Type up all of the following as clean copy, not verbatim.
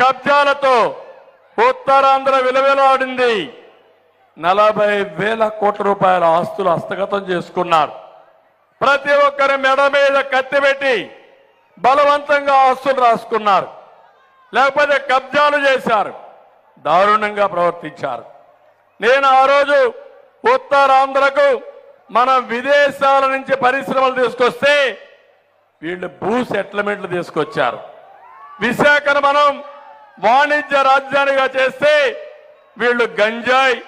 కబ్జాలతో ఉత్తరాంధ్ర విలువలాడింది. 40,000 కోట్ల రూపాయల ఆస్తులు హస్తగతం చేసుకున్నారు. ప్రతి ఒక్కరి మెడ మీద కత్తి పెట్టి బలవంతంగా ఆస్తులు రాసుకున్నారు, లేకపోతే కబ్జాలు చేశారు, దారుణంగా ప్రవర్తించారు. నేను ఆ రోజు ఉత్తరాంధ్రకు మనం విదేశాల నుంచి పరిశ్రమలు తీసుకొస్తే వీళ్ళు భూ సెటిల్మెంట్లు తీసుకొచ్చారు. విశాఖను మనం వాణిజ్య రాజధానిగా చేస్తే వీళ్ళు గంజాయి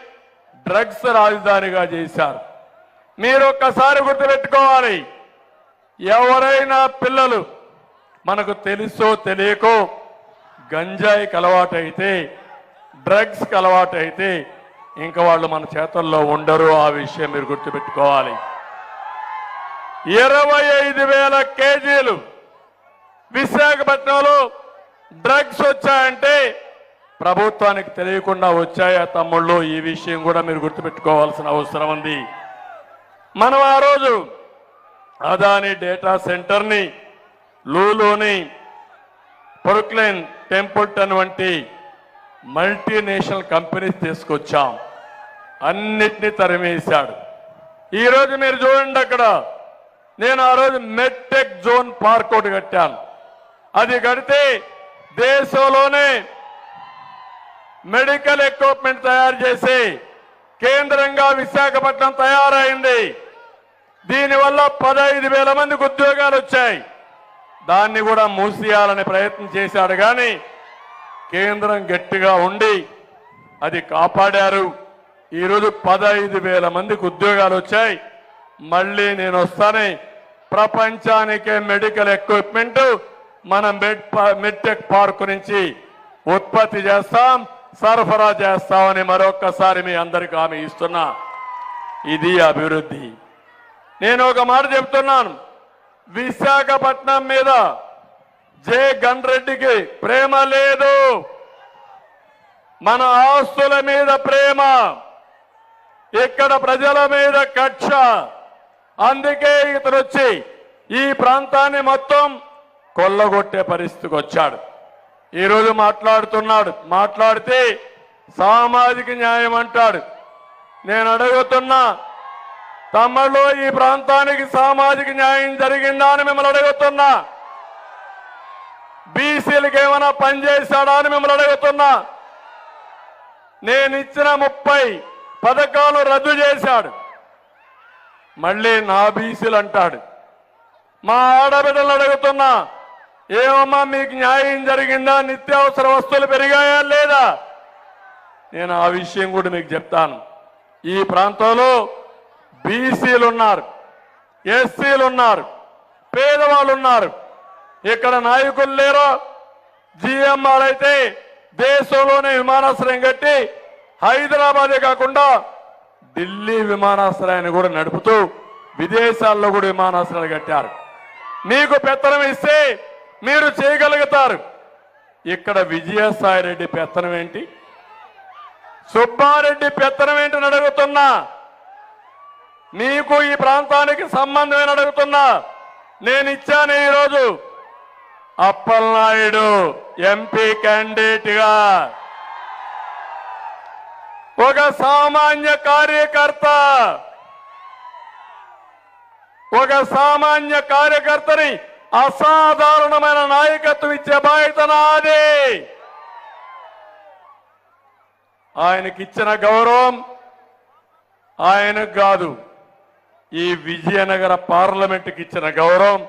డ్రగ్స్ రాజధానిగా చేశారు. మీరు ఒక్కసారి గుర్తుపెట్టుకోవాలి, ఎవరైనా పిల్లలు మనకు తెలుసో తెలియకో గంజాయికి అలవాటైతే, డ్రగ్స్కి అలవాటైతే ఇంకా వాళ్ళు మన చేతుల్లో ఉండరు. ఆ విషయం మీరు గుర్తుపెట్టుకోవాలి. 25,000 కేజీలు విశాఖపట్నంలో డ్రగ్స్ వచ్చాయంటే ప్రభుత్వానికి తెలియకుండా వచ్చాయా తమ్ముళ్ళు? ఈ విషయం కూడా మీరు గుర్తుపెట్టుకోవాల్సిన అవసరం ఉంది. మనం ఆ రోజు అదాని డేటా సెంటర్ని, లూలోని, ప్రొక్లైన్, టెంపుల్టన్ వంటి మల్టీనేషనల్ కంపెనీస్ తీసుకొచ్చాం. అన్నిటినీ తరిమేశాడు. ఈరోజు మీరు చూడండి, అక్కడ నేను ఆ రోజు మెడ్టెక్ జోన్ పార్క్ ఒకటి కట్టాను. అది కడితే దేశంలోనే మెడికల్ ఎక్విప్మెంట్ తయారు చేసి కేంద్రంగా విశాఖపట్నం తయారైంది. దీనివల్ల 15,000 మందికి ఉద్యోగాలు వచ్చాయి. దాన్ని కూడా మూసేయాలని ప్రయత్నం చేశాడు, కానీ కేంద్రం గట్టిగా ఉండి అది కాపాడారు. ఈరోజు 15,000 మందికి ఉద్యోగాలు వచ్చాయి. మళ్ళీ నేను వస్తానే ప్రపంచానికే మెడికల్ ఎక్విప్మెంట్ మనం మెడ్టెక్ పార్క్ నుంచి ఉత్పత్తి చేస్తాం, సరఫరా చేస్తామని మరొక్కసారి మీ అందరికీ హామీ ఇస్తున్నా. ఇది అభివృద్ధి. నేను ఒక మాట చెప్తున్నాను, విశాఖపట్నం మీద జగన్ రెడ్డికి ప్రేమ లేదు, మన ఆస్తుల మీద ప్రేమ, ఇక్కడ ప్రజల మీద కక్ష. అందుకే ఇతను వచ్చి ఈ ప్రాంతాన్ని మొత్తం కొల్లగొట్టే పరిస్థితికి వచ్చాడు. ఈరోజు మాట్లాడితే సామాజిక న్యాయం అంటాడు. నేను అడుగుతున్నా, తమ్ముళ్ళు ఈ ప్రాంతానికి సామాజిక న్యాయం జరిగిందా అని మిమ్మల్ని అడుగుతున్నా. బీసీలకు ఏమైనా పనిచేశాడా అని మిమ్మల్ని అడుగుతున్నా. నేను ఇచ్చిన 30 పథకాలు రద్దు చేశాడు. మళ్ళీ నా బీసీలు అంటాడు. మా ఆడబిడ్డలు అడుగుతున్నా, ఏమమ్మా మీకు న్యాయం జరిగిందా? నిత్యావసర వస్తువులు పెరిగాయా లేదా? నేను ఆ విషయం కూడా మీకు చెప్తాను. ఈ ప్రాంతంలో బీసీలు ఉన్నారు, ఎస్సీలు ఉన్నారు, పేదవాళ్ళు ఉన్నారు. ఇక్కడ నాయకులు లేరు. జిఎంఆర్ అయితే దేశంలోనే విమానాశ్రయం కట్టి హైదరాబాదే కాకుండా ఢిల్లీ విమానాశ్రయాన్ని కూడా నడుపుతూ విదేశాల్లో కూడా విమానాశ్రయాలు కట్టారు. మీకు పెత్తనం ఇస్తే మీరు చేయగలుగుతారు. ఇక్కడ విజయసాయిరెడ్డి పెత్తనం ఏంటి? సుబ్బారెడ్డి పెత్తనం ఏంటని అడుగుతున్నా. మీకు ఈ ప్రాంతానికి సంబంధమని అడుగుతున్నా. నేను ఇచ్చాను ఈరోజు అప్పలనాయుడు ఎంపీ క్యాండిడేట్ గా. ఒక సామాన్య కార్యకర్తని అసాధారణమైన నాయకత్వం ఇచ్చే బాధ్యత నాది. ఆయనకిచ్చిన గౌరవం ఆయనకు కాదు, ఈ విజయనగర పార్లమెంటుకి ఇచ్చిన గౌరవం,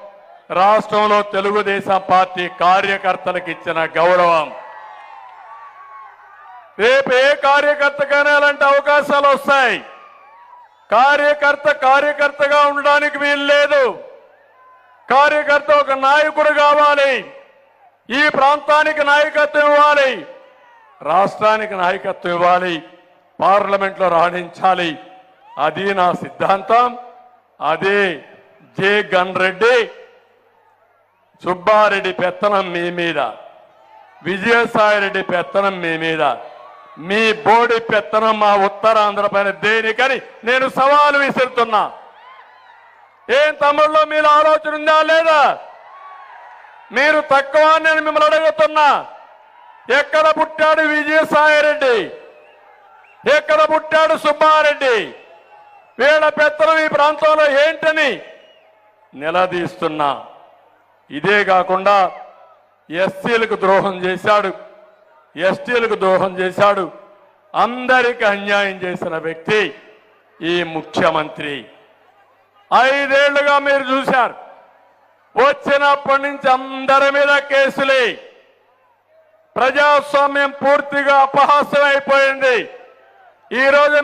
రాష్ట్రంలో తెలుగుదేశం పార్టీ కార్యకర్తలకు ఇచ్చిన గౌరవం. రేపు ఏ కార్యకర్తకైనా అలాంటి అవకాశాలు వస్తాయి. కార్యకర్తగా ఉండడానికి వీలు లేదు. కార్యకర్త ఒక నాయకుడు కావాలి. ఈ ప్రాంతానికి నాయకత్వం ఇవ్వాలి, రాష్ట్రానికి నాయకత్వం ఇవ్వాలి, పార్లమెంట్లో రాణించాలి. అది నా సిద్ధాంతం. అదే జగన్ రెడ్డి, సుబ్బారెడ్డి పెత్తనం మీ మీద, విజయసాయిరెడ్డి పెత్తనం మీ మీద, మీ బోడి పెత్తనం మా ఉత్తరాంధ్ర పైన దేనికని నేను సవాలు విసురుతున్నా. ఏం తమ్ముళ్ళు మీరు ఆలోచన ఉందా లేదా? మీరు తక్కువ నేను మిమ్మల్ని అడుగుతున్నా. ఎక్కడ పుట్టాడు విజయసాయిరెడ్డి, ఎక్కడ పుట్టాడు సుబ్బారెడ్డి, వీళ్ళ పెత్తనం ఈ ప్రాంతంలో ఏంటని నిలదీస్తున్నా. ఇదే కాకుండా ఎస్సీలకు ద్రోహం చేశాడు, ఎస్టీలకు ద్రోహం చేశాడు, అందరికి అన్యాయం చేసిన వ్యక్తి ఈ ముఖ్యమంత్రి. 5 ఏళ్లుగా మీరు చూశారు, వచ్చినప్పటి నుంచి అందరి మీద కేసులే. ప్రజాస్వామ్యం పూర్తిగా అపహాస్యం అయిపోయింది. ఈ రోజు